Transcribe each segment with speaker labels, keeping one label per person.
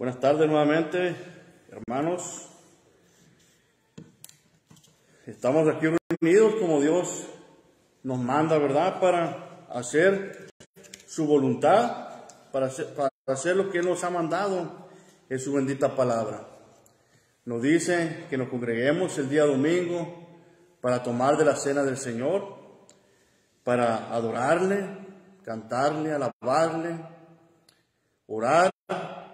Speaker 1: Buenas tardes nuevamente, hermanos. Estamos aquí reunidos como Dios nos manda, ¿verdad? Para hacer su voluntad, para hacer lo que Él nos ha mandado en su bendita palabra. Nos dice que nos congreguemos el día domingo para tomar de la cena del Señor, para adorarle, cantarle, alabarle, orar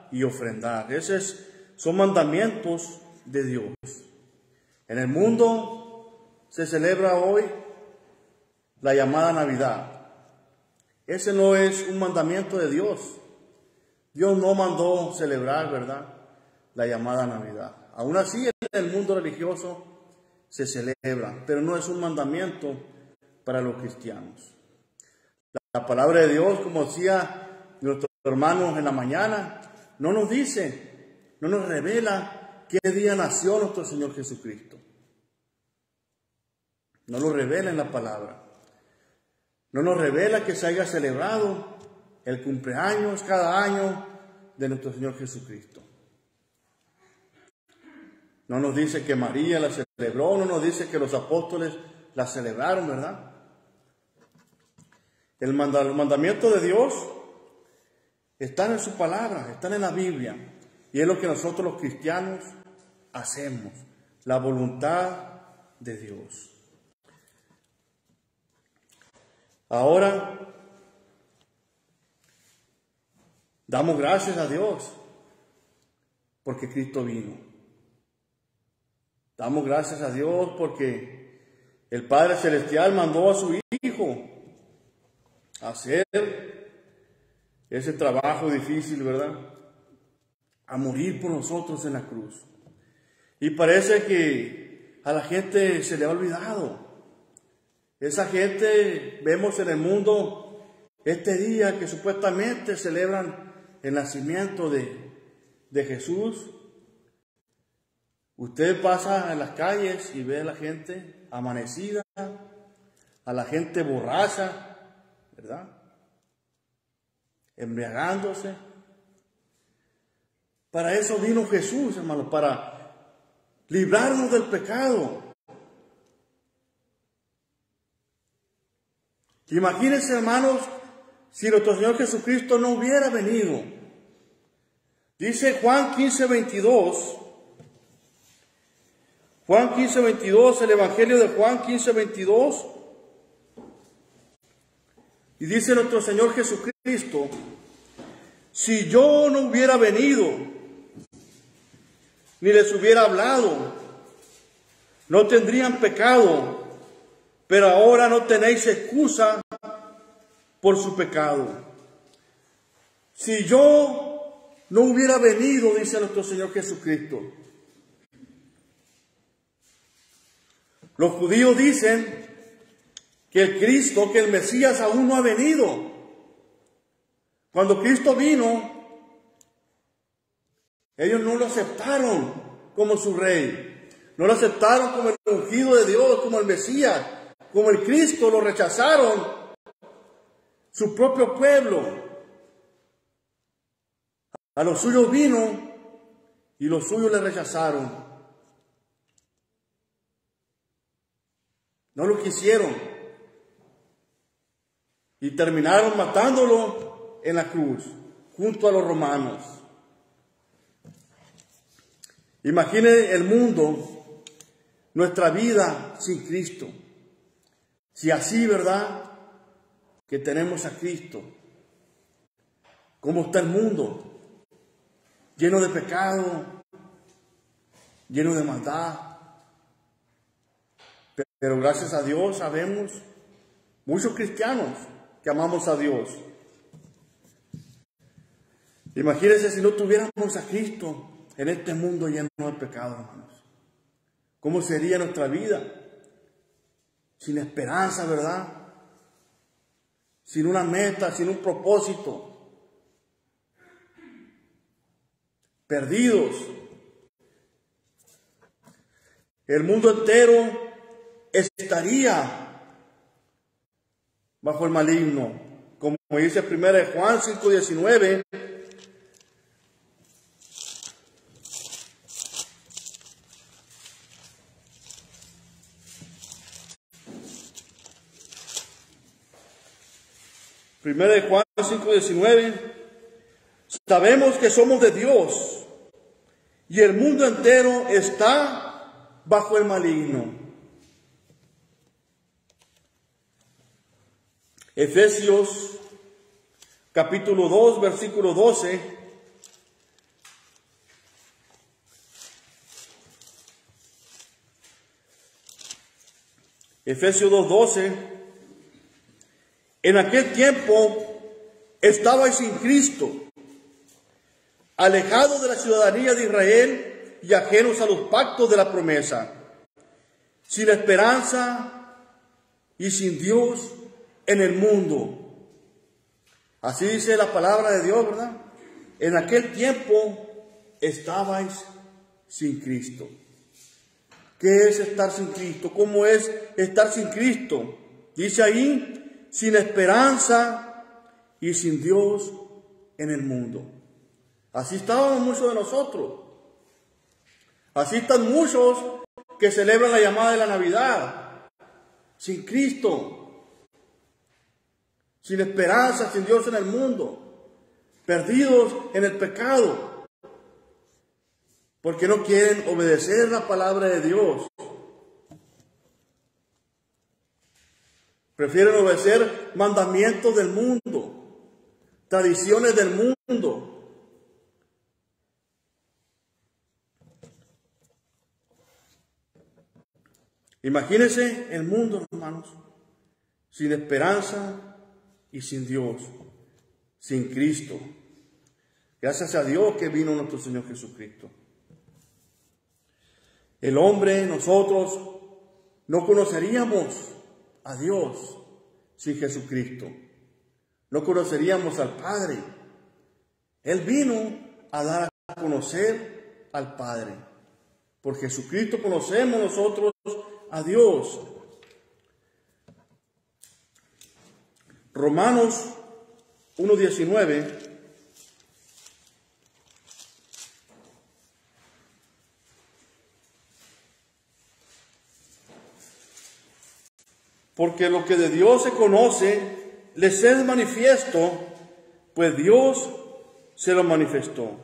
Speaker 1: y ofrendar. Esos son mandamientos de Dios. En el mundo se celebra hoy la llamada Navidad. Ese no es un mandamiento de Dios. Dios no mandó celebrar, ¿verdad?, la llamada Navidad. Aún así, en el mundo religioso se celebra, pero no es un mandamiento para los cristianos. La palabra de Dios, como decía nuestros hermanos en la mañana, no nos dice, no nos revela qué día nació nuestro Señor Jesucristo. No lo revela en la palabra. No nos revela que se haya celebrado el cumpleaños cada año de nuestro Señor Jesucristo. No nos dice que María la celebró, no nos dice que los apóstoles la celebraron, ¿verdad? El mandamiento de Dios están en su palabra, están en la Biblia. Y es lo que nosotros los cristianos hacemos, la voluntad de Dios. Ahora, damos gracias a Dios porque Cristo vino. Damos gracias a Dios porque el Padre Celestial mandó a su Hijo a hacer ese trabajo difícil, ¿verdad?, a morir por nosotros en la cruz. Y parece que a la gente se le ha olvidado. Esa gente, vemos en el mundo este día que supuestamente celebran el nacimiento de Jesús. Usted pasa en las calles y ve a la gente amanecida, a la gente borracha, ¿verdad?, embriagándose. Para eso vino Jesús, hermano, para librarnos del pecado. Imagínense, hermanos, si nuestro Señor Jesucristo no hubiera venido. Dice Juan 15:22. Juan 15:22, el Evangelio de Juan 15:22. Y dice nuestro Señor Jesucristo: si yo no hubiera venido, ni les hubiera hablado, no tendrían pecado, pero ahora no tenéis excusa por su pecado. Si yo no hubiera venido, dice nuestro Señor Jesucristo. Los judíos dicen que el Cristo, que el Mesías aún no ha venido. Cuando Cristo vino, ellos no lo aceptaron como su rey. No lo aceptaron como el ungido de Dios, como el Mesías, como el Cristo. Lo rechazaron su propio pueblo. A los suyos vino y los suyos le rechazaron. No lo quisieron. Y terminaron matándolo en la cruz, junto a los romanos. Imagine el mundo, nuestra vida sin Cristo. Si así, ¿verdad?, que tenemos a Cristo, ¿cómo está el mundo? Lleno de pecado, lleno de maldad. Pero gracias a Dios sabemos muchos cristianos que amamos a Dios. Imagínense si no tuviéramos a Cristo en este mundo lleno de pecado, hermanos. ¿Cómo sería nuestra vida? Sin esperanza, ¿verdad? Sin una meta, sin un propósito. Perdidos. El mundo entero estaría bajo el maligno. Como dice 1 Juan 5:19, Primera de Juan 5:19. Sabemos que somos de Dios y el mundo entero está bajo el maligno. Efesios capítulo 2, versículo 12. Efesios 2:12. En aquel tiempo estabais sin Cristo, alejados de la ciudadanía de Israel y ajenos a los pactos de la promesa, sin esperanza y sin Dios en el mundo. Así dice la palabra de Dios, ¿verdad? En aquel tiempo estabais sin Cristo. ¿Qué es estar sin Cristo? ¿Cómo es estar sin Cristo? Dice ahí, sin esperanza y sin Dios en el mundo. Así estábamos muchos de nosotros. Así están muchos que celebran la llamada de la Navidad. Sin Cristo. Sin esperanza, sin Dios en el mundo. Perdidos en el pecado. Porque no quieren obedecer la palabra de Dios. Prefieren obedecer mandamientos del mundo, tradiciones del mundo. Imagínense el mundo, hermanos, sin esperanza y sin Dios, sin Cristo. Gracias a Dios que vino nuestro Señor Jesucristo. El hombre, nosotros, no conoceríamos a Dios sin Jesucristo. No conoceríamos al Padre. Él vino a dar a conocer al Padre. Por Jesucristo conocemos nosotros a Dios. Romanos 1:19. Porque lo que de Dios se conoce, les es manifiesto, pues Dios se lo manifestó.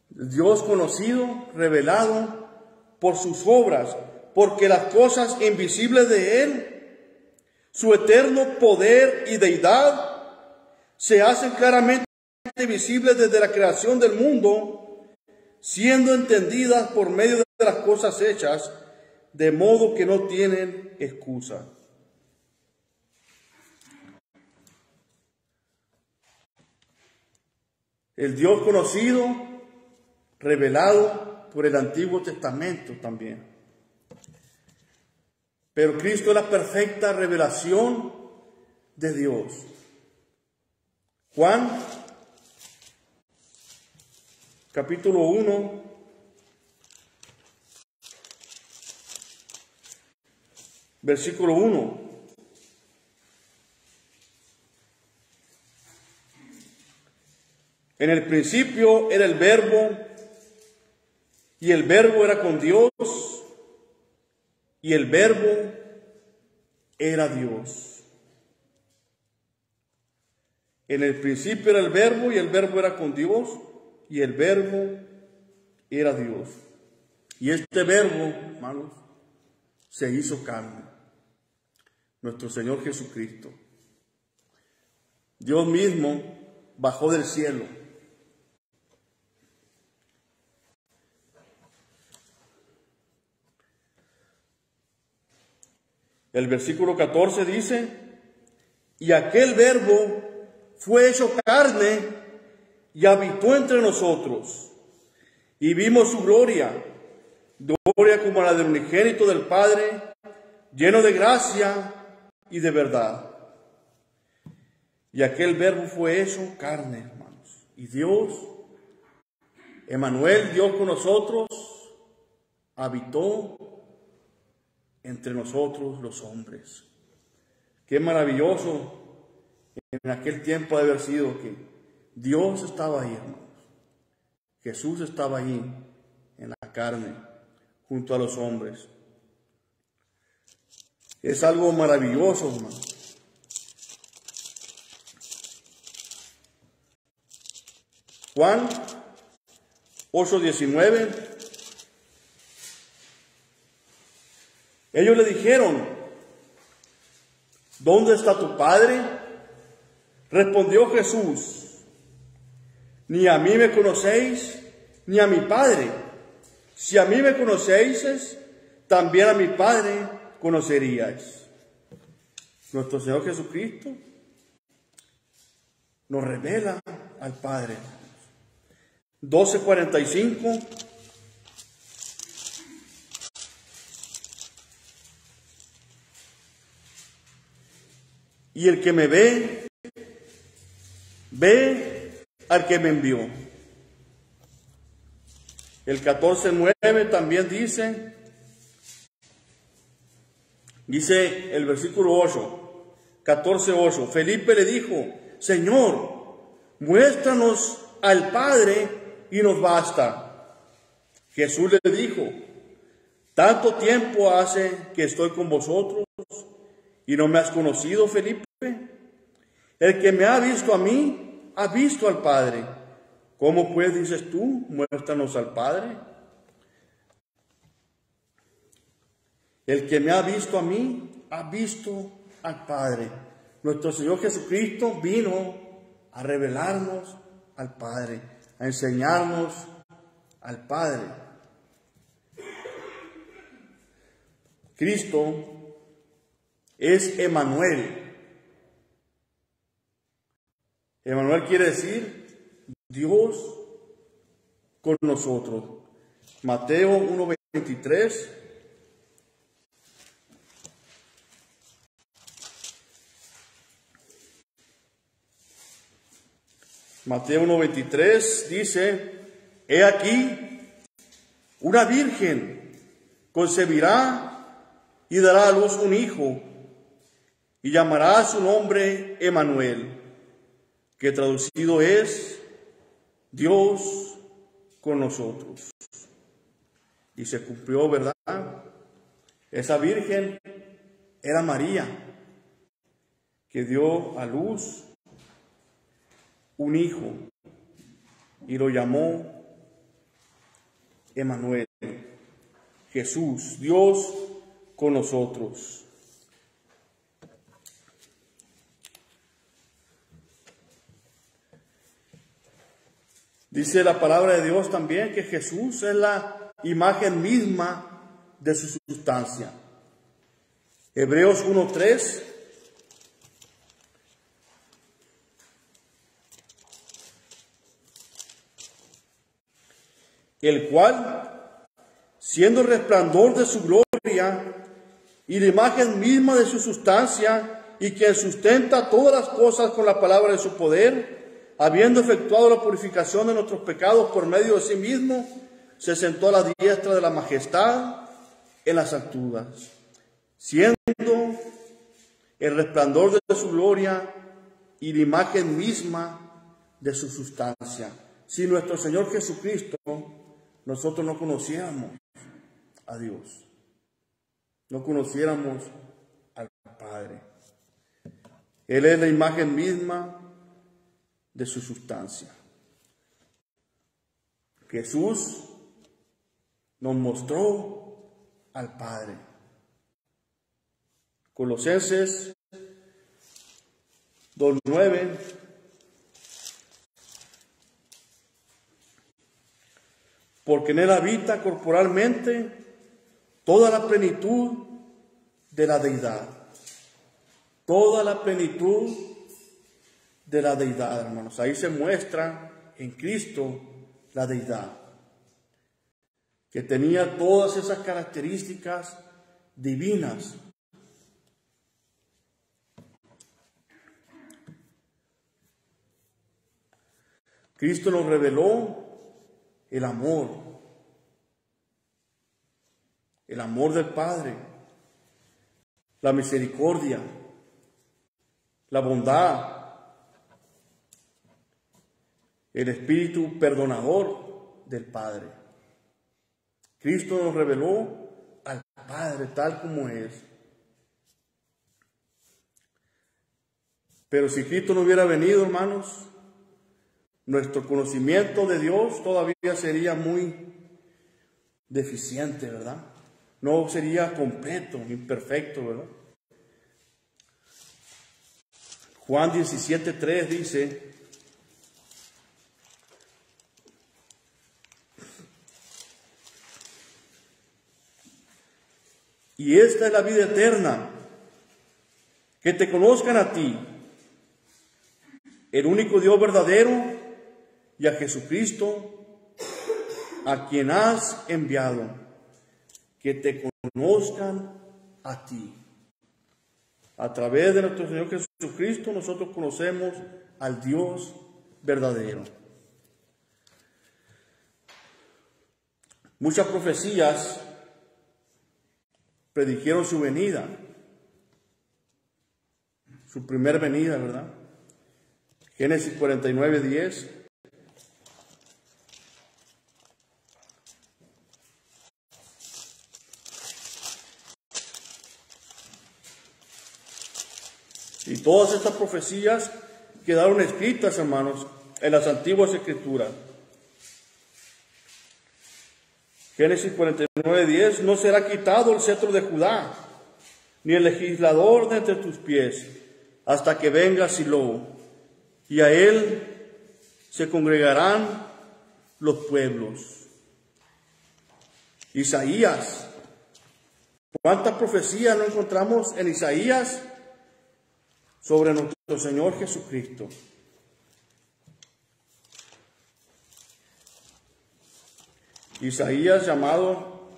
Speaker 1: Dios conocido, revelado por sus obras, porque las cosas invisibles de Él, su eterno poder y deidad, se hacen claramente visibles desde la creación del mundo, siendo entendidas por medio de las cosas hechas, de modo que no tienen excusa. El Dios conocido, revelado por el Antiguo Testamento también. Pero Cristo es la perfecta revelación de Dios. Juan capítulo 1, versículo 1. En el principio era el Verbo, y el Verbo era con Dios, y el Verbo era Dios. En el principio era el Verbo, y el Verbo era con Dios, y el Verbo era Dios. Y este Verbo, hermanos, se hizo carne. Nuestro Señor Jesucristo. Dios mismo bajó del cielo. El versículo 14 dice, y aquel Verbo fue hecho carne y habitó entre nosotros, y vimos su gloria, gloria como la del unigénito del Padre, lleno de gracia y de verdad. Y aquel Verbo fue hecho carne, hermanos. Y Dios, Emmanuel, Dios con nosotros, habitó entre nosotros los hombres. Qué maravilloso en aquel tiempo de haber sido que Dios estaba ahí, hermanos. Jesús estaba ahí en la carne, junto a los hombres. Es algo maravilloso, hermano. Juan 8:19. Ellos le dijeron: ¿dónde está tu Padre? Respondió Jesús: ni a mí me conocéis, ni a mi Padre. Si a mí me conocéis, también a mi Padre conoceríais. Nuestro Señor Jesucristo nos revela al Padre. 12:45. Y el que me ve, ve al que me envió. El 14:9 también dice el versículo 8, 14:8, Felipe le dijo: Señor, muéstranos al Padre y nos basta. Jesús le dijo: ¿tanto tiempo hace que estoy con vosotros y no me has conocido, Felipe? El que me ha visto a mí, ha visto al Padre. ¿Cómo pues dices tú, muéstranos al Padre? El que me ha visto a mí, ha visto al Padre. Nuestro Señor Jesucristo vino a revelarnos al Padre, a enseñarnos al Padre. Cristo es Emmanuel. Emmanuel quiere decir Dios con nosotros. Mateo 1:23. Mateo 1:23 dice: he aquí, una virgen concebirá y dará a luz un hijo, y llamará su nombre Emmanuel, que traducido es Dios con nosotros. Y se cumplió, ¿verdad? Esa virgen era María, que dio a luz un hijo y lo llamó Emmanuel, Jesús, Dios con nosotros. Dice la palabra de Dios también que Jesús es la imagen misma de su sustancia. Hebreos 1:3. El cual, siendo el resplandor de su gloria y la imagen misma de su sustancia, y quien sustenta todas las cosas con la palabra de su poder, habiendo efectuado la purificación de nuestros pecados por medio de sí mismo, se sentó a la diestra de la majestad en las alturas, siendo el resplandor de su gloria y la imagen misma de su sustancia. Si nuestro Señor Jesucristo, nosotros no conociéramos a Dios, no conociéramos al Padre. Él es la imagen misma de su sustancia. Jesús nos mostró al Padre. Colosenses 2:9. Porque en él habita corporalmente toda la plenitud de la deidad. Toda la plenitud de la deidad, hermanos. Ahí se muestra en Cristo la deidad, que tenía todas esas características divinas. Cristo nos reveló el amor del Padre, la misericordia, la bondad, el espíritu perdonador del Padre. Cristo nos reveló al Padre tal como es. Pero si Cristo no hubiera venido, hermanos, nuestro conocimiento de Dios todavía sería muy deficiente, ¿verdad? No sería completo, imperfecto, ¿verdad? Juan 17:3 dice: y esta es la vida eterna, que te conozcan a ti, el único Dios verdadero, y a Jesucristo, a quien has enviado, que te conozcan a ti. A través de nuestro Señor Jesucristo nosotros conocemos al Dios verdadero. Muchas profecías predijeron su venida, su primer venida, ¿verdad? Génesis 49:10. Y todas estas profecías quedaron escritas, hermanos, en las antiguas escrituras. Génesis 49:10, no será quitado el cetro de Judá, ni el legislador de entre tus pies, hasta que venga Silo, y a él se congregarán los pueblos. Isaías, ¿cuántas profecías no encontramos en Isaías sobre nuestro Señor Jesucristo? Isaías, llamado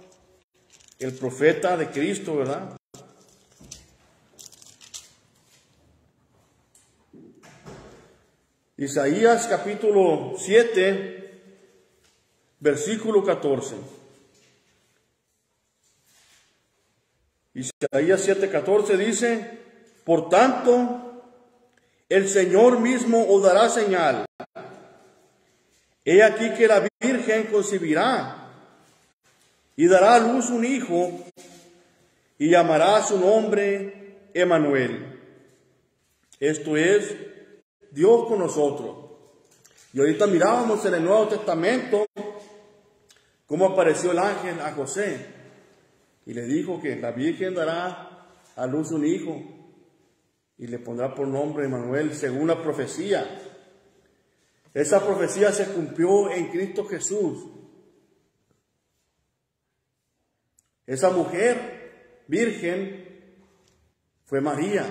Speaker 1: el profeta de Cristo, ¿verdad? Isaías capítulo 7, versículo 14. Isaías 7:14 dice: por tanto, el Señor mismo os dará señal. He aquí que la Virgen concebirá y dará a luz un hijo y llamará su nombre Emmanuel. Esto es Dios con nosotros. Y ahorita mirábamos en el Nuevo Testamento cómo apareció el ángel a José y le dijo que la Virgen dará a luz un hijo y le pondrá por nombre Emmanuel, según la profecía. Esa profecía se cumplió en Cristo Jesús. Esa mujer virgen fue María,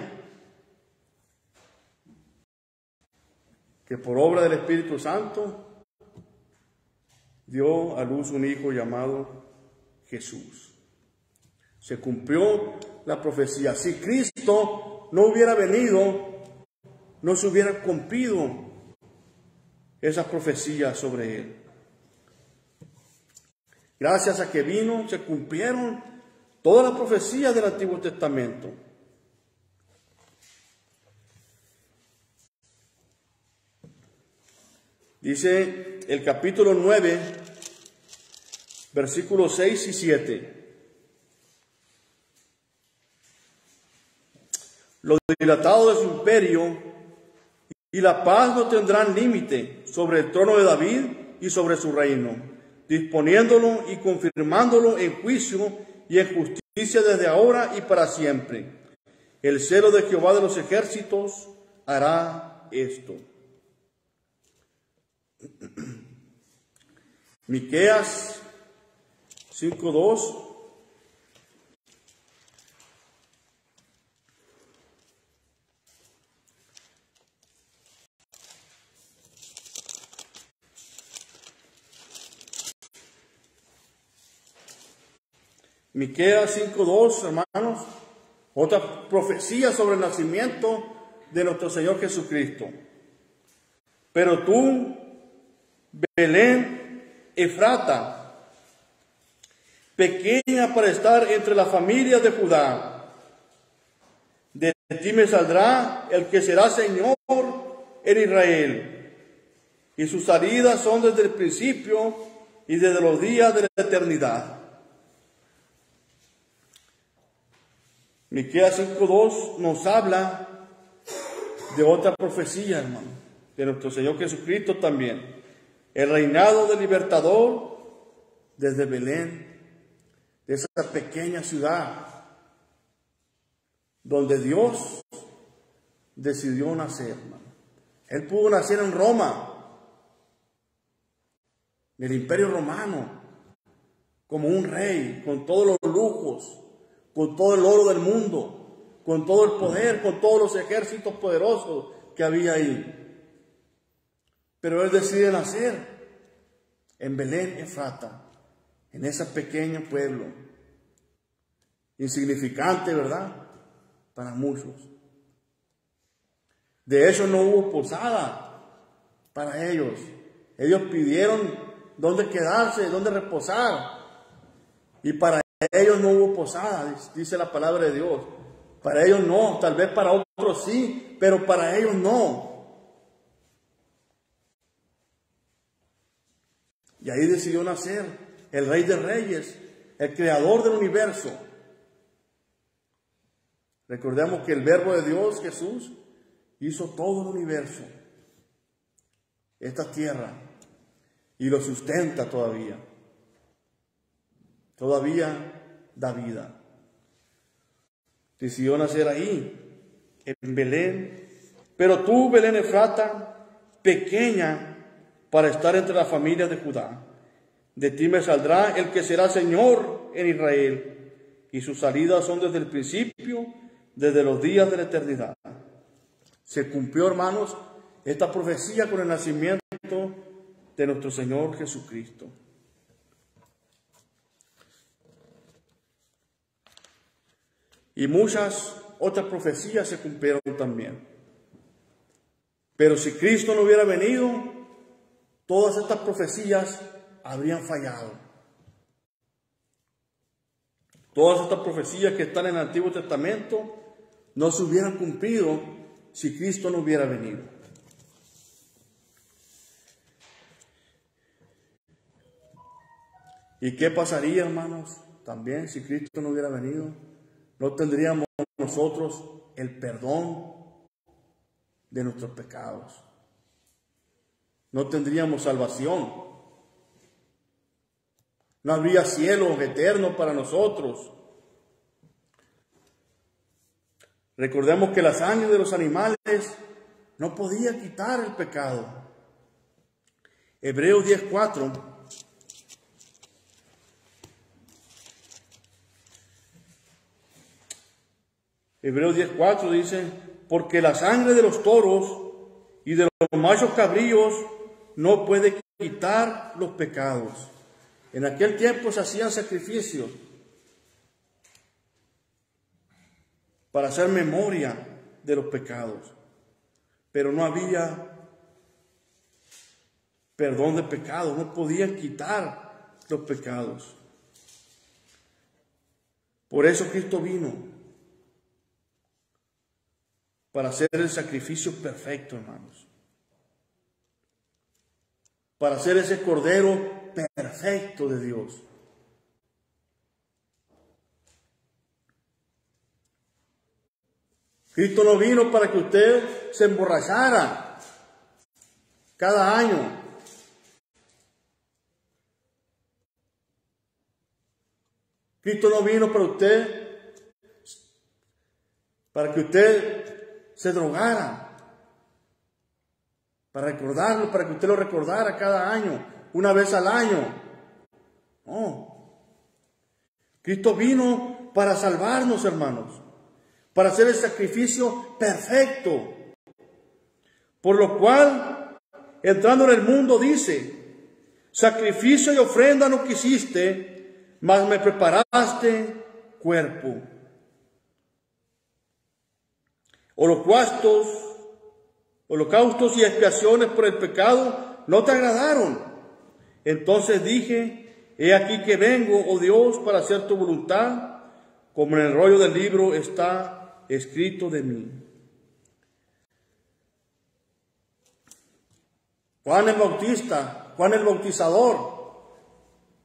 Speaker 1: que por obra del Espíritu Santo dio a luz un hijo llamado Jesús. Se cumplió la profecía. Si Cristo no hubiera venido, no se hubiera cumplido esa profecía sobre él. Gracias a que vino, se cumplieron todas las profecías del Antiguo Testamento. Dice el capítulo 9, versículos 6 y 7. Lo dilatado de su imperio y la paz no tendrán límite sobre el trono de David y sobre su reino, disponiéndolo y confirmándolo en juicio y en justicia desde ahora y para siempre. El celo de Jehová de los ejércitos hará esto. Miqueas 5:2. Miqueas 5:2, hermanos, otra profecía sobre el nacimiento de nuestro Señor Jesucristo. Pero tú, Belén Efrata, pequeña para estar entre las familias de Judá, de ti me saldrá el que será Señor en Israel, y sus salidas son desde el principio y desde los días de la eternidad. Miqueas 5:2 nos habla de otra profecía, hermano, de nuestro Señor Jesucristo también. El reinado del libertador desde Belén, de esa pequeña ciudad donde Dios decidió nacer, hermano. Él pudo nacer en Roma, en el Imperio Romano, como un rey, con todos los lujos, con todo el oro del mundo, con todo el poder, con todos los ejércitos poderosos que había ahí. Pero Él decide nacer en Belén, Efrata, en ese pequeño pueblo, insignificante, ¿verdad?, para muchos. De hecho, no hubo posada para ellos. Ellos pidieron dónde quedarse, dónde reposar. Y para ellos no hubo posada, dice la palabra de Dios. Para ellos no, tal vez para otros sí, pero para ellos no. Y ahí decidió nacer el Rey de Reyes, el Creador del universo. Recordemos que el Verbo de Dios, Jesús, hizo todo el universo, esta tierra, y lo sustenta todavía. Todavía da vida. Decidió nacer ahí, en Belén. Pero tú, Belén Efrata, pequeña para estar entre las familias de Judá, de ti me saldrá el que será Señor en Israel, y sus salidas son desde el principio, desde los días de la eternidad. Se cumplió, hermanos, esta profecía con el nacimiento de nuestro Señor Jesucristo. Y muchas otras profecías se cumplieron también. Pero si Cristo no hubiera venido, todas estas profecías habrían fallado. Todas estas profecías que están en el Antiguo Testamento no se hubieran cumplido si Cristo no hubiera venido. ¿Y qué pasaría, hermanos, también si Cristo no hubiera venido? No tendríamos nosotros el perdón de nuestros pecados. No tendríamos salvación. No habría cielo eterno para nosotros. Recordemos que la sangre de los animales no podía quitar el pecado. Hebreos 10:4. Hebreos 10:4 dice: porque la sangre de los toros y de los machos cabríos no puede quitar los pecados. En aquel tiempo se hacían sacrificios para hacer memoria de los pecados, pero no había perdón de pecados, no podían quitar los pecados. Por eso Cristo vino, para hacer el sacrificio perfecto, hermanos, para ser ese Cordero perfecto de Dios. Cristo no vino para que usted se emborrachara cada año. Cristo no vino para que usted se drogara, para recordarlo, para que usted lo recordara cada año, una vez al año. No. Cristo vino para salvarnos, hermanos, para hacer el sacrificio perfecto, por lo cual, entrando en el mundo, dice: sacrificio y ofrenda no quisiste, mas me preparaste cuerpo. Holocaustos y expiaciones por el pecado no te agradaron. Entonces dije: he aquí que vengo, oh Dios, para hacer tu voluntad, como en el rollo del libro está escrito de mí. Juan el Bautizador,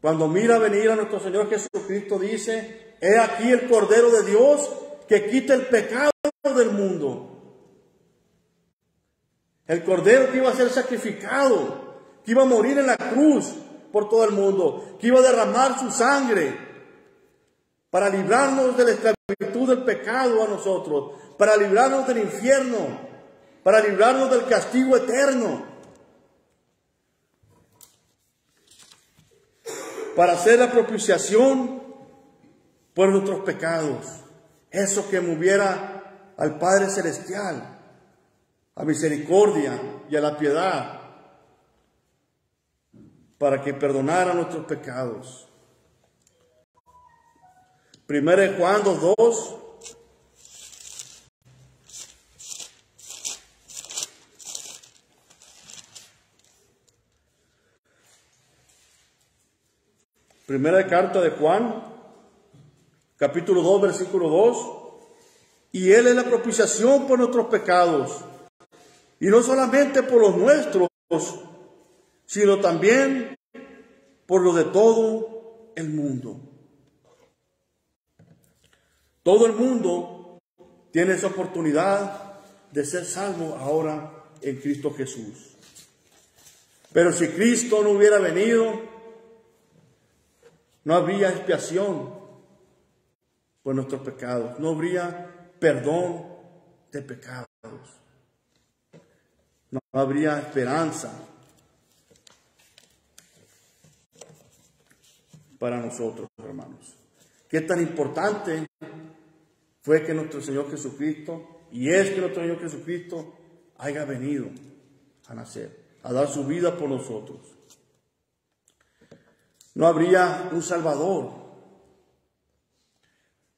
Speaker 1: cuando mira venir a nuestro Señor Jesucristo, dice: he aquí el Cordero de Dios que quita el pecado del mundo. El Cordero que iba a ser sacrificado, que iba a morir en la cruz por todo el mundo, que iba a derramar su sangre para librarnos de la esclavitud del pecado a nosotros, para librarnos del infierno, para librarnos del castigo eterno, para hacer la propiciación por nuestros pecados. Eso que moviera al Padre Celestial a misericordia y a la piedad, para que perdonara nuestros pecados. 1 Juan 2:2. Primera carta de Juan, capítulo 2, versículo 2. Y Él es la propiciación por nuestros pecados, y no solamente por los nuestros, sino también por los de todo el mundo. Todo el mundo tiene esa oportunidad de ser salvo ahora en Cristo Jesús. Pero si Cristo no hubiera venido, no habría expiación por nuestros pecados, no habría perdón de pecados, no habría esperanza para nosotros, hermanos. Qué tan importante fue que nuestro Señor Jesucristo, y es que nuestro Señor Jesucristo haya venido a nacer, a dar su vida por nosotros. No habría un Salvador.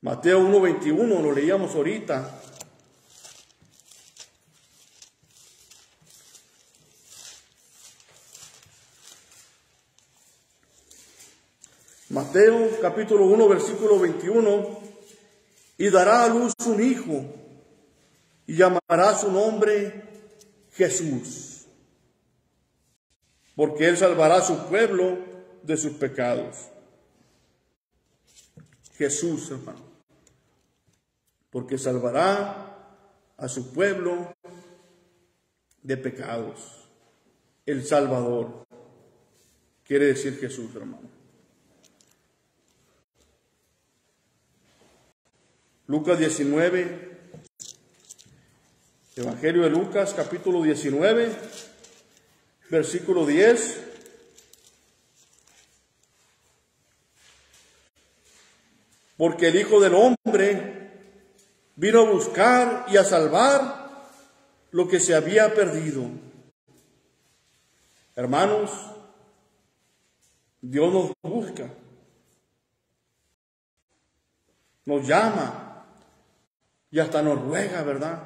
Speaker 1: Mateo 1:21, lo leíamos ahorita. Mateo capítulo 1, versículo 21. Y dará a luz un hijo, y llamará su nombre Jesús, porque él salvará a su pueblo de sus pecados. Jesús, hermano, porque salvará a su pueblo de pecados. El Salvador quiere decir Jesús, hermano. Lucas 19, Evangelio de Lucas, capítulo 19, versículo 10. Porque el Hijo del Hombre vino a buscar y a salvar lo que se había perdido. Hermanos, Dios nos busca, nos llama y hasta nos ruega, ¿verdad?,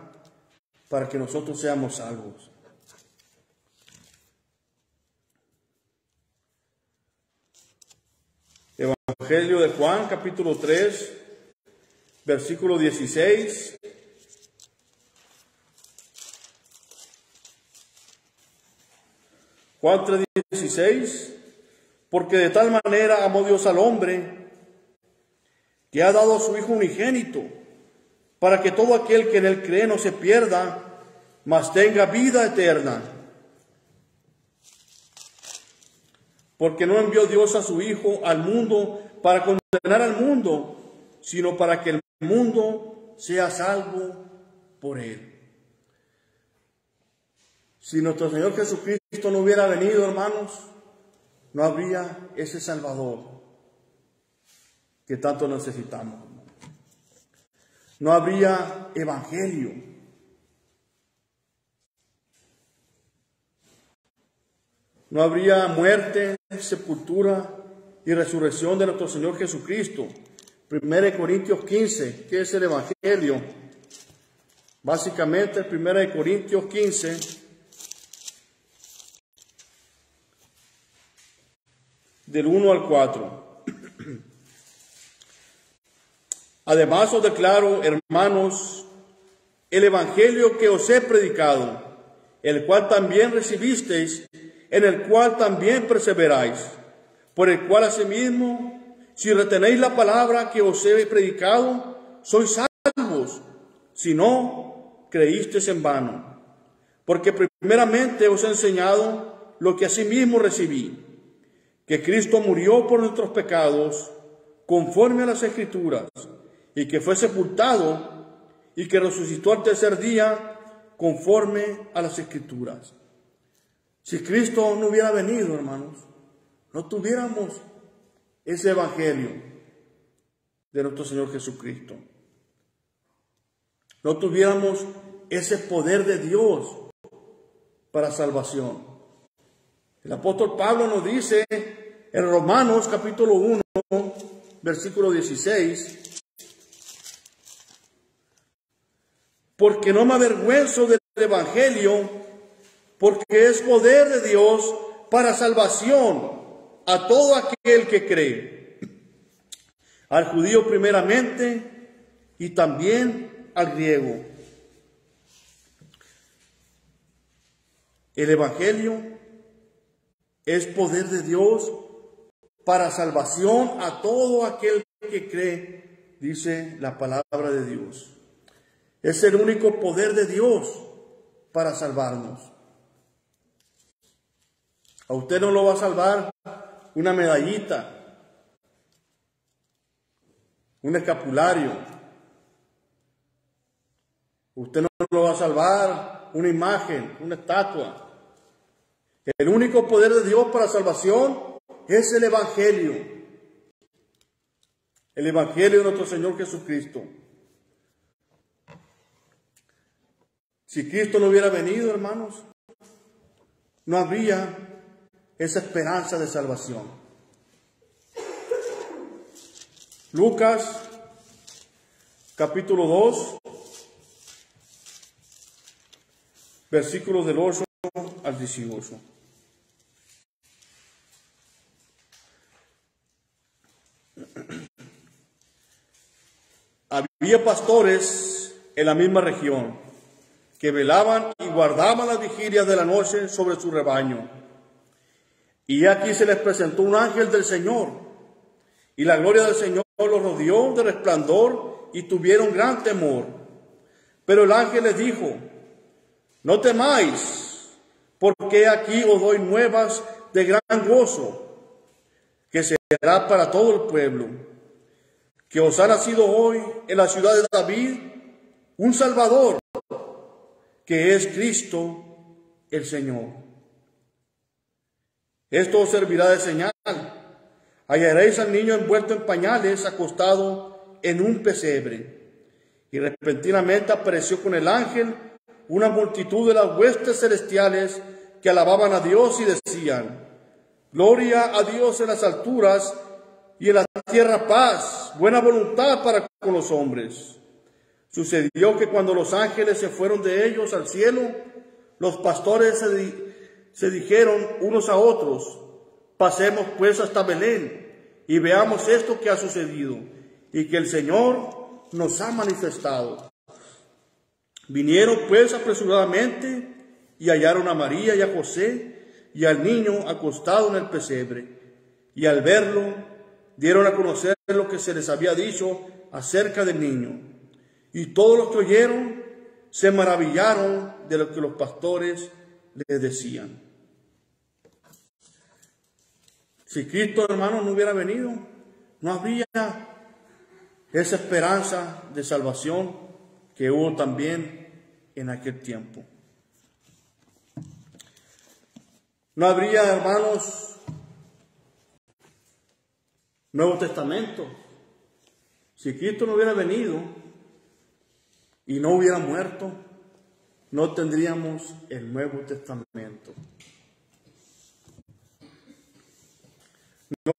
Speaker 1: para que nosotros seamos salvos. Evangelio de Juan, capítulo 3, versículo 16. Juan 3:16. Porque de tal manera amó Dios al hombre, que ha dado a su Hijo unigénito, para que todo aquel que en él cree no se pierda, mas tenga vida eterna. Porque no envió Dios a su Hijo al mundo para condenar al mundo, sino para que el mundo sea salvo por él. Si nuestro Señor Jesucristo no hubiera venido, hermanos, no habría ese Salvador que tanto necesitamos. No habría evangelio. No habría muerte, sepultura y resurrección de nuestro Señor Jesucristo. 1 Corintios 15, ¿qué es el evangelio? Básicamente, 1 Corintios 15, del 1 al 4. Además os declaro, hermanos, el evangelio que os he predicado, el cual también recibisteis, en el cual también perseveráis, por el cual asimismo, si retenéis la palabra que os he predicado, sois salvos, si no creísteis en vano. Porque primeramente os he enseñado lo que asimismo recibí, que Cristo murió por nuestros pecados, conforme a las Escrituras, y que fue sepultado, y que resucitó al tercer día, conforme a las Escrituras. Si Cristo no hubiera venido, hermanos, no tuviéramos ese evangelio de nuestro Señor Jesucristo. No tuviéramos ese poder de Dios para salvación. El apóstol Pablo nos dice en Romanos capítulo 1, versículo 16, porque no me avergüenzo del evangelio, porque es poder de Dios para salvación a todo aquel que cree, al judío primeramente y también al griego. El evangelio es poder de Dios para salvación a todo aquel que cree, dice la palabra de Dios. Es el único poder de Dios para salvarnos. A usted no lo va a salvar una medallita, un escapulario. Usted no lo va a salvar una imagen, una estatua. El único poder de Dios para salvación es el evangelio. El evangelio de nuestro Señor Jesucristo. Si Cristo no hubiera venido, hermanos, no habría esa esperanza de salvación. Lucas, capítulo 2, versículos del 8 al 18. Había pastores en la misma región que velaban y guardaban las vigilias de la noche sobre su rebaño. Y aquí se les presentó un ángel del Señor, y la gloria del Señor los rodeó de resplandor y tuvieron gran temor. Pero el ángel les dijo: no temáis, porque aquí os doy nuevas de gran gozo, que será para todo el pueblo, que os ha nacido hoy en la ciudad de David un Salvador, que es Cristo el Señor. Esto os servirá de señal. Hallaréis al niño envuelto en pañales, acostado en un pesebre. Y repentinamente apareció con el ángel una multitud de las huestes celestiales que alababan a Dios y decían: gloria a Dios en las alturas y en la tierra paz, buena voluntad para con los hombres. Sucedió que cuando los ángeles se fueron de ellos al cielo, los pastores se dijeron unos a otros: pasemos pues hasta Belén y veamos esto que ha sucedido y que el Señor nos ha manifestado. Vinieron pues apresuradamente y hallaron a María y a José y al niño acostado en el pesebre. Y al verlo, dieron a conocer lo que se les había dicho acerca del niño. Y todos los que oyeron se maravillaron de lo que los pastores les decían. Si Cristo, hermano, no hubiera venido, no habría esa esperanza de salvación que hubo también en aquel tiempo. No habría, hermanos, Nuevo Testamento. Si Cristo no hubiera venido y no hubiera muerto, no tendríamos el Nuevo Testamento.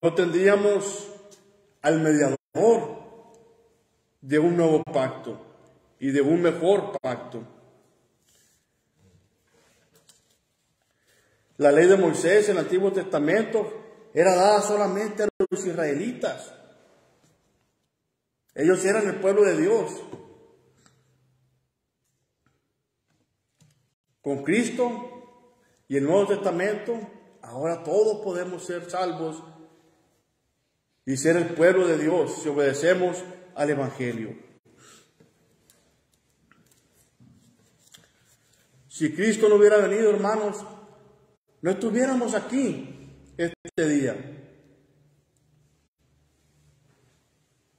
Speaker 1: No tendríamos al mediador de un nuevo pacto y de un mejor pacto. La ley de Moisés en el Antiguo Testamento era dada solamente a los israelitas. Ellos eran el pueblo de Dios. Con Cristo y el Nuevo Testamento, ahora todos podemos ser salvos y ser el pueblo de Dios si obedecemos al Evangelio. Si Cristo no hubiera venido, hermanos, no estuviéramos aquí este día.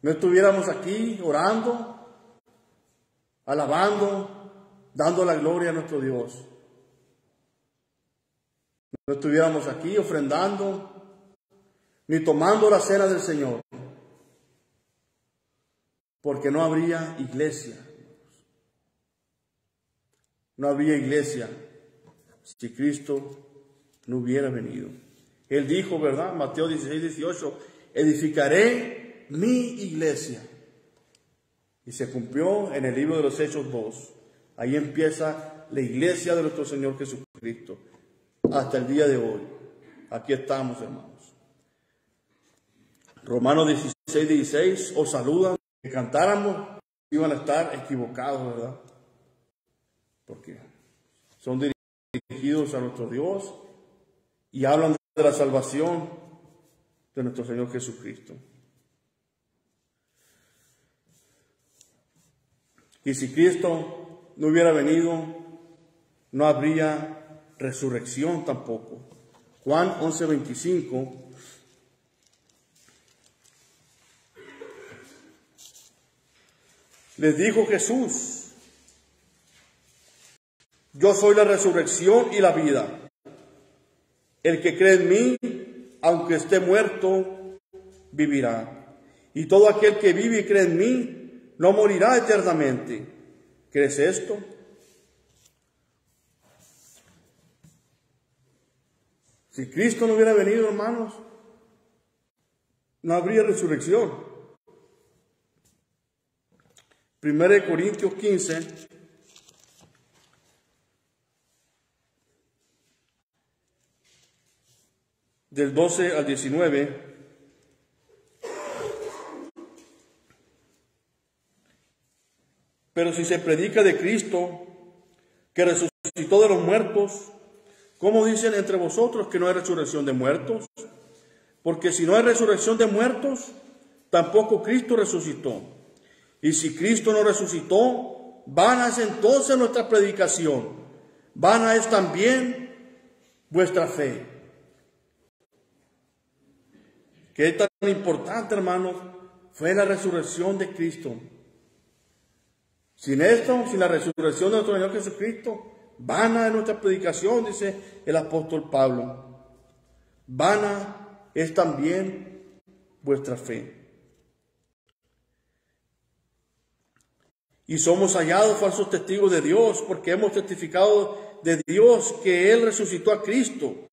Speaker 1: No estuviéramos aquí orando, alabando, dando la gloria a nuestro Dios. No estuviéramos aquí ofrendando, ni tomando la cena del Señor, porque no habría iglesia. No habría iglesia si Cristo no hubiera venido. Él dijo, ¿verdad? Mateo 16:18, edificaré mi iglesia. Y se cumplió en el libro de los Hechos 2. Ahí empieza la iglesia de nuestro Señor Jesucristo. Hasta el día de hoy. Aquí estamos, hermanos. Romanos 16:16, os saludan. Que cantáramos, iban a estar equivocados, ¿verdad? Porque son dirigidos a nuestro Dios y hablan de la salvación de nuestro Señor Jesucristo. Y si Cristo no hubiera venido, no habría resurrección tampoco. Juan 11:25 les dijo Jesús: yo soy la resurrección y la vida. El que cree en mí, aunque esté muerto, vivirá. Y todo aquel que vive y cree en mí, no morirá eternamente. ¿Crees esto? Si Cristo no hubiera venido, hermanos, no habría resurrección. 1 Corintios 15, del 12 al 19, pero si se predica de Cristo, que resucitó de los muertos, ¿cómo dicen entre vosotros que no hay resurrección de muertos? Porque si no hay resurrección de muertos, tampoco Cristo resucitó. Y si Cristo no resucitó, vana es entonces nuestra predicación, vana es también vuestra fe. ¿Qué es tan importante, hermanos? Fue la resurrección de Cristo. Sin esto, sin la resurrección de nuestro Señor Jesucristo, vana es nuestra predicación, dice el apóstol Pablo. Vana es también vuestra fe. Y somos hallados falsos testigos de Dios, porque hemos testificado de Dios que Él resucitó a Cristo,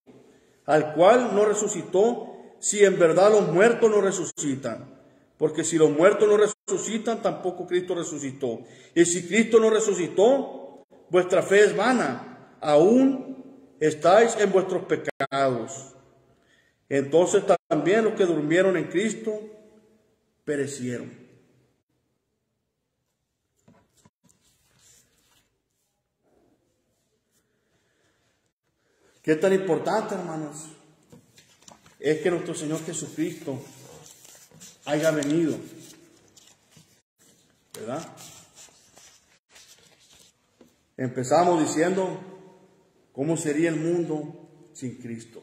Speaker 1: al cual no resucitó, si en verdad los muertos no resucitan. Porque si los muertos no resucitan, tampoco Cristo resucitó. Y si Cristo no resucitó, vuestra fe es vana, aún estáis en vuestros pecados. Entonces también los que durmieron en Cristo perecieron. ¿Qué tan importante, hermanos? Es que nuestro Señor Jesucristo haya venido, ¿verdad? Empezamos diciendo, ¿cómo sería el mundo sin Cristo?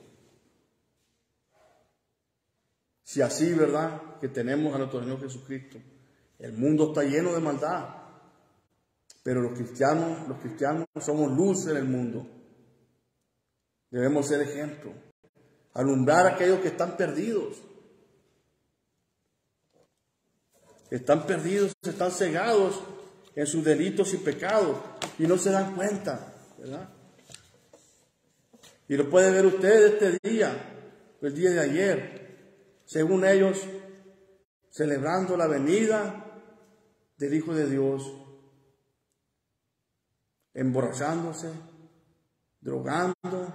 Speaker 1: Si así, ¿verdad?, que tenemos a nuestro Señor Jesucristo, el mundo está lleno de maldad, pero los cristianos somos luz en el mundo. Debemos ser ejemplo, alumbrar a aquellos que están perdidos. Están perdidos, están cegados en sus delitos y pecados y no se dan cuenta, ¿verdad? Y lo puede ver usted este día, el día de ayer, según ellos, celebrando la venida del Hijo de Dios, emborrachándose, drogándose,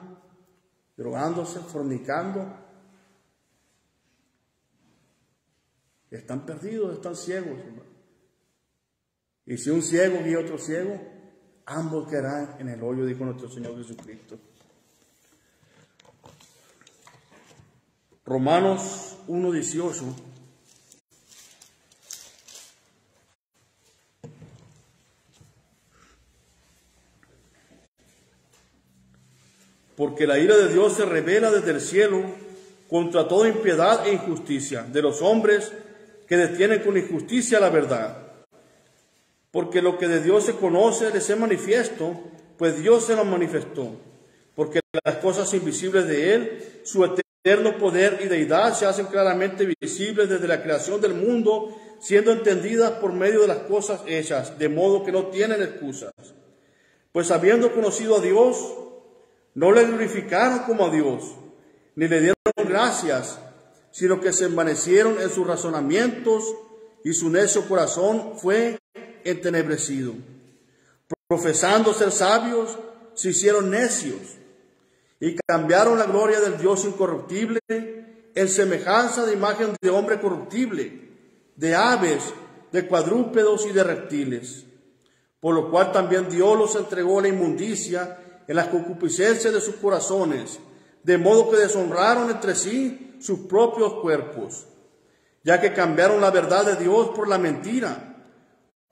Speaker 1: fornicando. Están perdidos, están ciegos, hermano. Y si un ciego guía a otro ciego, ambos quedarán en el hoyo, dijo nuestro Señor Jesucristo. Romanos 1:18. porque la ira de Dios se revela desde el cielo contra toda impiedad e injusticia de los hombres que detienen con injusticia la verdad. Porque lo que de Dios se conoce les es manifiesto, pues Dios se lo manifestó. Porque las cosas invisibles de Él, su eterno poder y deidad, se hacen claramente visibles desde la creación del mundo, siendo entendidas por medio de las cosas hechas, de modo que no tienen excusas. Pues habiendo conocido a Dios, no le glorificaron como a Dios, ni le dieron gracias, sino que se envanecieron en sus razonamientos, y su necio corazón fue entenebrecido. Profesando ser sabios, se hicieron necios, y cambiaron la gloria del Dios incorruptible en semejanza de imagen de hombre corruptible, de aves, de cuadrúpedos y de reptiles. Por lo cual también Dios los entregó a la inmundicia en las concupiscencias de sus corazones, de modo que deshonraron entre sí sus propios cuerpos, ya que cambiaron la verdad de Dios por la mentira,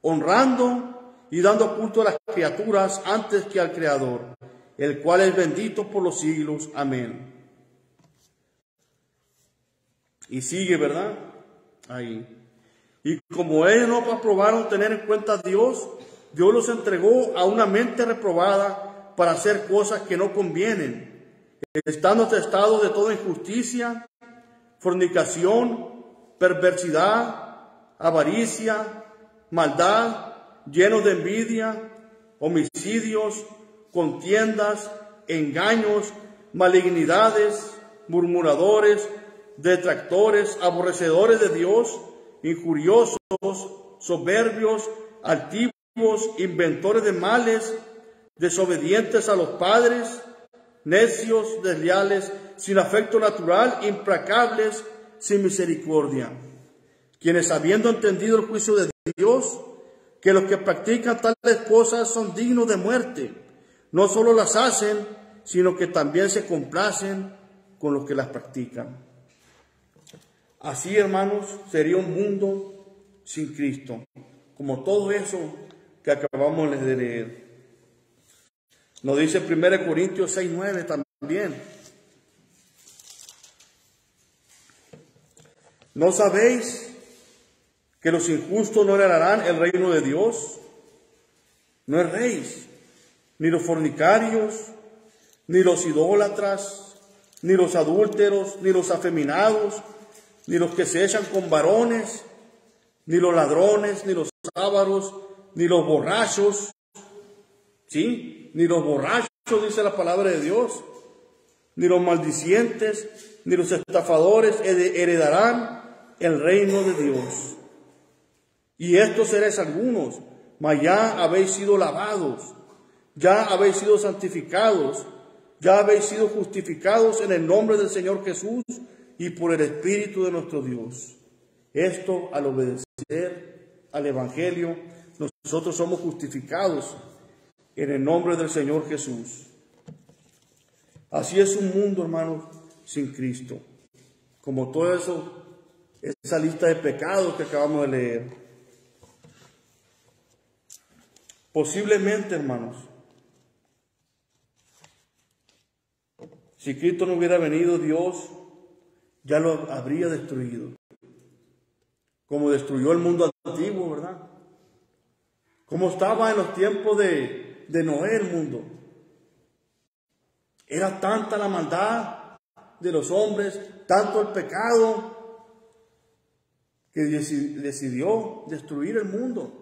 Speaker 1: honrando y dando culto a las criaturas antes que al Creador, el cual es bendito por los siglos. Amén. Y sigue, ¿verdad? Ahí. Y como ellos no aprobaron tener en cuenta a Dios, Dios los entregó a una mente reprobada para hacer cosas que no convienen, estando testados de toda injusticia, fornicación, perversidad, avaricia, maldad, llenos de envidia, homicidios, contiendas, engaños, malignidades, murmuradores, detractores, aborrecedores de Dios, injuriosos, soberbios, altivos, inventores de males, desobedientes a los padres, necios, desleales, sin afecto natural, implacables, sin misericordia, quienes habiendo entendido el juicio de Dios, que los que practican tales cosas son dignos de muerte, no solo las hacen, sino que también se complacen con los que las practican. Así, hermanos, sería un mundo sin Cristo, como todo eso que acabamos de leer. Nos dice 1 Corintios 6:9 también. ¿No sabéis que los injustos no heredarán el reino de Dios? No erréis, ni los fornicarios, ni los idólatras, ni los adúlteros, ni los afeminados, ni los que se echan con varones, ni los ladrones, ni los ávaros, ni los borrachos, ¿sí? Ni los borrachos, dice la palabra de Dios, ni los maldicientes, ni los estafadores heredarán el reino de Dios. Y estos seréis algunos, mas ya habéis sido lavados, ya habéis sido santificados, ya habéis sido justificados en el nombre del Señor Jesús y por el Espíritu de nuestro Dios. Esto, al obedecer al Evangelio, nosotros somos justificados en el nombre del Señor Jesús. Así es un mundo, hermanos, sin Cristo. Como todo eso, esa lista de pecados que acabamos de leer. Posiblemente, hermanos, si Cristo no hubiera venido, Dios ya lo habría destruido. Como destruyó el mundo antiguo, ¿verdad? Como estaba en los tiempos de Noé el mundo. Era tanta la maldad de los hombres, tanto el pecado, que decidió destruir el mundo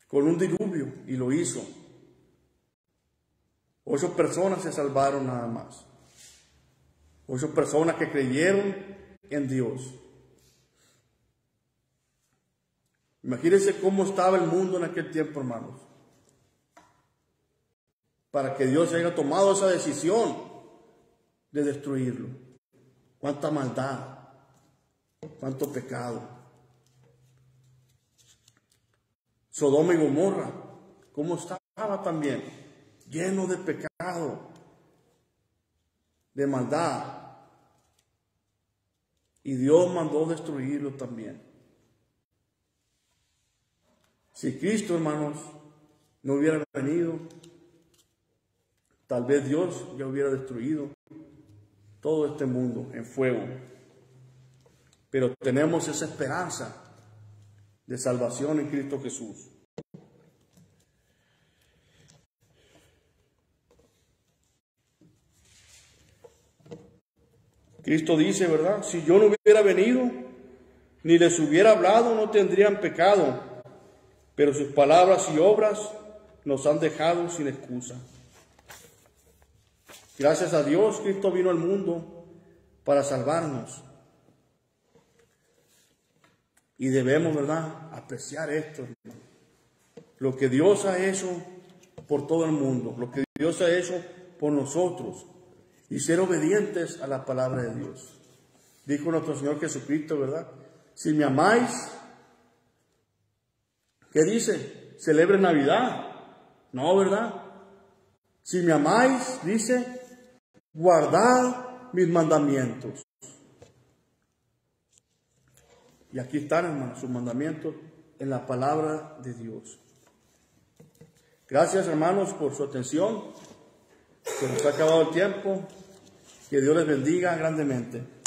Speaker 1: con un diluvio, y lo hizo. 8 personas se salvaron nada más. 8 personas que creyeron en Dios. Imagínense cómo estaba el mundo en aquel tiempo, hermanos, para que Dios haya tomado esa decisión de destruirlo. Cuánta maldad, cuánto pecado. Sodoma y Gomorra, cómo estaba también, lleno de pecado, de maldad. Y Dios mandó destruirlo también. Si Cristo, hermanos, no hubiera venido, tal vez Dios ya hubiera destruido todo este mundo en fuego. Pero tenemos esa esperanza de salvación en Cristo Jesús. Cristo dice, ¿verdad? Si yo no hubiera venido, ni les hubiera hablado, no tendrían pecado, pero sus palabras y obras nos han dejado sin excusa. Gracias a Dios, Cristo vino al mundo para salvarnos. Y debemos, ¿verdad?, apreciar esto, hermano. Lo que Dios ha hecho por todo el mundo, lo que Dios ha hecho por nosotros, y ser obedientes a la palabra de Dios. Dijo nuestro Señor Jesucristo, ¿verdad? Si me amáis, ¿qué dice? Celebre Navidad. No, ¿verdad? Si me amáis, dice, guardad mis mandamientos. Y aquí están, hermanos, sus mandamientos en la palabra de Dios. Gracias, hermanos, por su atención. Se nos ha acabado el tiempo. Que Dios les bendiga grandemente.